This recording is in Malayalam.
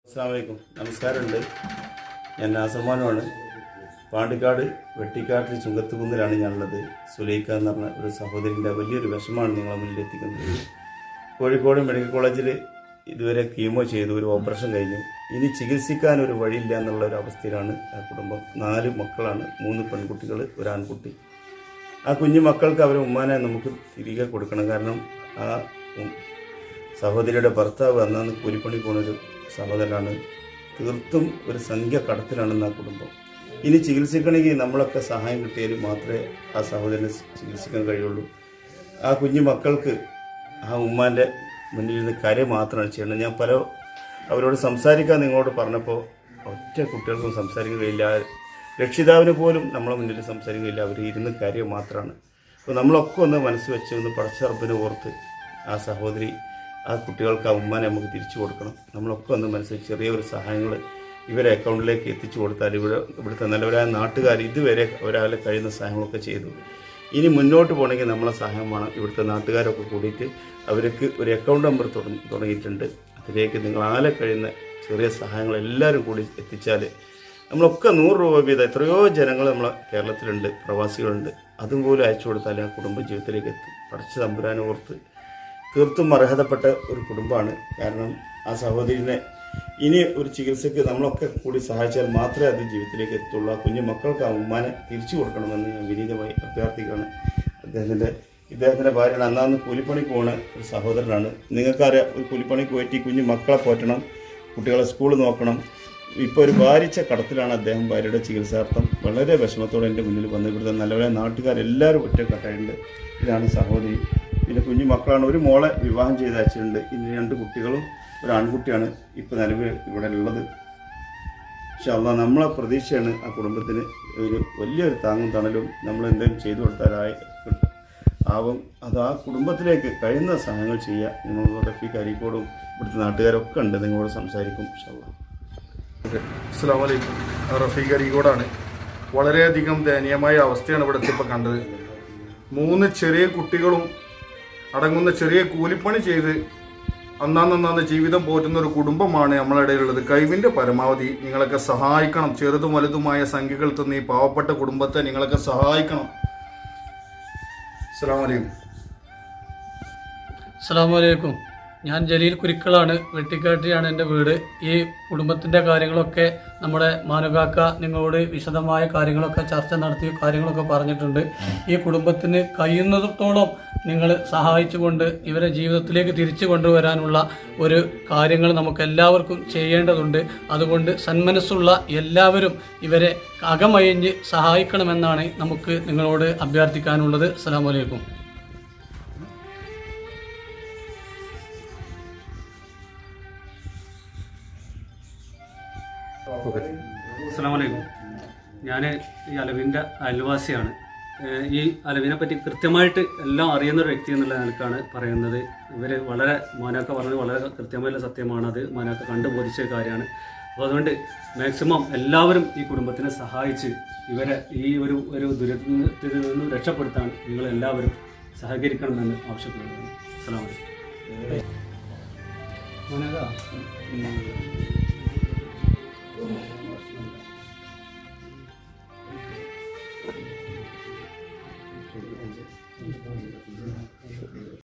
അസ്സലാമു അലൈക്കും. നമസ്കാരമുണ്ട്. ഞാൻ നാസർമാനുമാണ്. പാണ്ടിക്കാട് വെട്ടിക്കാട്ടിൽ ചുങ്കത്തുകുന്നിലാണ് ഞാനുള്ളത്. സുലൈഖ എന്ന് പറഞ്ഞ ഒരു സഹോദരിൻ്റെ വലിയൊരു വിഷമാണ് നിങ്ങളെ മുന്നിലെത്തിക്കുന്നത്. കോഴിക്കോട് മെഡിക്കൽ കോളേജിൽ ഇതുവരെ കീമോ ചെയ്തു, ഒരു ഓപ്പറേഷൻ കഴിഞ്ഞു. ഇനി ചികിത്സിക്കാൻ ഒരു വഴിയില്ല എന്നുള്ള ഒരു അവസ്ഥയിലാണ് ആ കുടുംബം. 4 മക്കളാണ്, 3 പെൺകുട്ടികൾ, ഒരു ആൺകുട്ടി. ആ കുഞ്ഞു മക്കൾക്ക് അവരെ ഉമ്മാനെ നമുക്ക് തിരികെ കൊടുക്കണം. കാരണം ആ സഹോദരിയുടെ ഭർത്താവ് അന്നാന്ന് കൂലിപ്പണി പോകുന്നൊരു സഹോദരനാണ്. തീർത്തും ഒരു സംഖ്യ കടത്തിലാണെന്ന് ആ കുടുംബം. ഇനി ചികിത്സിക്കണമെങ്കിൽ നമ്മളൊക്കെ സഹായം കിട്ടിയാൽ മാത്രമേ ആ സഹോദരനെ ചികിത്സിക്കാൻ കഴിയുള്ളൂ. ആ കുഞ്ഞു മക്കൾക്ക് ആ ഉമ്മാൻ്റെ മുന്നിൽ നിന്ന് കാര്യം മാത്രമാണ് ചെയ്യേണ്ടത്. ഞാൻ അവരോട് സംസാരിക്കാൻ നിങ്ങളോട് പറഞ്ഞപ്പോൾ ഒറ്റ കുട്ടികൾക്കും സംസാരിക്കാൻ കഴിയില്ല, രക്ഷിതാവിന് പോലും നമ്മളെ മുന്നിൽ സംസാരിക്കുകയില്ല. അവർ ഇരുന്ന് കാര്യം മാത്രമാണ്. അപ്പോൾ നമ്മളൊക്കെ ഒന്ന് മനസ്സ് വെച്ച് ഒന്ന് പടച്ച റബ്ബിനെ ഓർത്ത് ആ സഹോദരി ആ കുട്ടികൾക്ക് ആ ഉമ്മാനെ നമുക്ക് തിരിച്ചു കൊടുക്കണം. നമ്മളൊക്കെ ഒന്ന് മനസ്സിൽ ചെറിയൊരു സഹായങ്ങൾ ഇവരെ അക്കൗണ്ടിലേക്ക് എത്തിച്ചു കൊടുത്താൽ ഇവിടുത്തെ നല്ലവരായ നാട്ടുകാർ ഇതുവരെ ഒരാളെ കഴിയുന്ന സഹായങ്ങളൊക്കെ ചെയ്തു. ഇനി മുന്നോട്ട് പോകണമെങ്കിൽ നമ്മളെ സഹായം വേണം. ഇവിടുത്തെ നാട്ടുകാരൊക്കെ കൂടിയിട്ട് അവർക്ക് ഒരു അക്കൗണ്ട് നമ്പർ തുടങ്ങിയിട്ടുണ്ട്. അതിലേക്ക് നിങ്ങളാലെ കഴിയുന്ന ചെറിയ സഹായങ്ങൾ എല്ലാവരും കൂടി എത്തിച്ചാൽ നമ്മളൊക്കെ 100 രൂപ വീതം എത്രയോ ജനങ്ങൾ നമ്മളെ കേരളത്തിലുണ്ട്, പ്രവാസികളുണ്ട്, അതും പോലും അയച്ചു കൊടുത്താൽ ആ കുടുംബ ജീവിതത്തിലേക്ക് എത്തും. പടച്ച തമ്പുരാനെ ഓർത്ത് തീർത്തും അർഹതപ്പെട്ട ഒരു കുടുംബമാണ്. കാരണം ആ സഹോദരിനെ ഇനി ഒരു ചികിത്സയ്ക്ക് നമ്മളൊക്കെ കൂടി സഹായിച്ചാൽ മാത്രമേ അത് ജീവിതത്തിലേക്ക് എത്തുള്ളൂ. ആ കുഞ്ഞു മക്കൾക്ക് ആ ഉമ്മാനെ തിരിച്ചു കൊടുക്കണമെന്ന് ഞാൻ വിനീതമായി അഭ്യർത്ഥിക്കുകയാണ്. ഇദ്ദേഹത്തിൻ്റെ ഭാര്യയാണ്. അന്നാന്ന് കൂലിപ്പണിക്ക് പോകുന്ന ഒരു സഹോദരനാണ്. നിങ്ങൾക്കറിയാം, ഒരു കൂലിപ്പണിക്ക് പോയിട്ട് കുഞ്ഞു മക്കളെ പോറ്റണം, കുട്ടികളെ സ്കൂളിൽ നോക്കണം. ഇപ്പോൾ ഒരു ഭാരിച്ച കടത്തിലാണ് അദ്ദേഹം. ഭാര്യയുടെ ചികിത്സാർത്ഥം വളരെ വിഷമത്തോടെ എൻ്റെ മുന്നിൽ വന്ന് ഇവിടുത്തെ നല്ലവരെ നാട്ടുകാരെല്ലാവരും ഒറ്റക്കെട്ടായിട്ടുണ്ട്. ഇതാണ് സഹോദരി. പിന്നെ കുഞ്ഞു മക്കളാണ്. ഒരു മോളെ വിവാഹം ചെയ്ത് അയച്ചിട്ടുണ്ട്. ഇനി 2 കുട്ടികളും ഒരു ആൺകുട്ടിയാണ് ഇപ്പോൾ നിലവിൽ ഇവിടെ ഉള്ളത്. പക്ഷെ അള്ളാഹ് നമ്മളെ പ്രതീക്ഷയാണ് ആ കുടുംബത്തിന് ഒരു വലിയൊരു താങ്ങും തണലും നമ്മൾ എന്തെങ്കിലും ചെയ്തു കൊടുത്താലായി ആവും. അത് ആ കുടുംബത്തിലേക്ക് കഴിയുന്ന സഹായങ്ങൾ ചെയ്യുക. നിങ്ങൾ റഫീഖ് അരീക്കോടും ഇവിടുത്തെ നാട്ടുകാരൊക്കെ ഉണ്ട്, നിങ്ങളോട് സംസാരിക്കും ഇൻഷാ അല്ലാഹ്. അസ്സലാമു അലൈക്കും. റഫീഖ് അരീക്കോടാണ്. വളരെയധികം ദയനീയമായ അവസ്ഥയാണ് ഇവിടെ ഇപ്പോൾ കണ്ടത്. 3 ചെറിയ കുട്ടികളും അടങ്ങുന്ന ചെറിയ കൂലിപ്പണി ചെയ്ത് അന്നാന്ന് ജീവിതം പോറ്റുന്ന ഒരു കുടുംബമാണ് നമ്മളിടയിലുള്ളത്. കഴിവിൻ്റെ പരമാവധി നിങ്ങളൊക്കെ സഹായിക്കണം. ചെറുതും വലുതുമായ സംഖ്യകൾ തന്ന് ഈ പാവപ്പെട്ട കുടുംബത്തെ നിങ്ങളൊക്കെ സഹായിക്കണം. അസ്സലാമു അലൈക്കും. അസ്സലാമു അലൈക്കും. ഞാൻ ജലീൽ കുരിക്കളാണ്. വെട്ടിക്കാട്ടിയാണ് എൻ്റെ വീട്. ഈ കുടുംബത്തിൻ്റെ കാര്യങ്ങളൊക്കെ നമ്മുടെ മാനുകാക്ക നിങ്ങളോട് വിശദമായ കാര്യങ്ങളൊക്കെ ചർച്ച നടത്തി കാര്യങ്ങളൊക്കെ പറഞ്ഞിട്ടുണ്ട്. ഈ കുടുംബത്തിന് കഴിയുന്നിടത്തോളം നിങ്ങൾ സഹായിച്ചുകൊണ്ട് ഇവരെ ജീവിതത്തിലേക്ക് തിരിച്ചു കൊണ്ടുവരാനുള്ള ഒരു കാര്യങ്ങൾ നമുക്ക് എല്ലാവർക്കും ചെയ്യേണ്ടതുണ്ട്. അതുകൊണ്ട് സന്മനസ്സുള്ള എല്ലാവരും ഇവരെ അകമയഞ്ഞ് സഹായിക്കണമെന്നാണ് നമുക്ക് നിങ്ങളോട് അഭ്യർത്ഥിക്കാനുള്ളത്. അസ്സലാമു അലൈക്കും. അസ്സലാമു അലൈക്കും. ഞാൻ ഈ അലവിൻ്റെ അയൽവാസിയാണ്. ഈ അലവിനെ പറ്റി കൃത്യമായിട്ട് എല്ലാം അറിയുന്ന ഒരു വ്യക്തി എന്നുള്ള നിലക്കാണ് പറയുന്നത്. ഇവർ വളരെ മാനൊക്കെ പറഞ്ഞത് വളരെ കൃത്യമായുള്ള സത്യമാണ്. അത് മാനൊക്കെ കണ്ടുബോധിച്ച കാര്യമാണ്. അപ്പോൾ അതുകൊണ്ട് മാക്സിമം എല്ലാവരും ഈ കുടുംബത്തിനെ സഹായിച്ച് ഇവരെ ഈ ഒരു ദുരിതത്തിൽ നിന്നും രക്ഷപ്പെടുത്താൻ നിങ്ങളെല്ലാവരും സഹകരിക്കണമെന്ന് ആവശ്യപ്പെടുന്നു. അസ്സലാമു അലൈക്കും.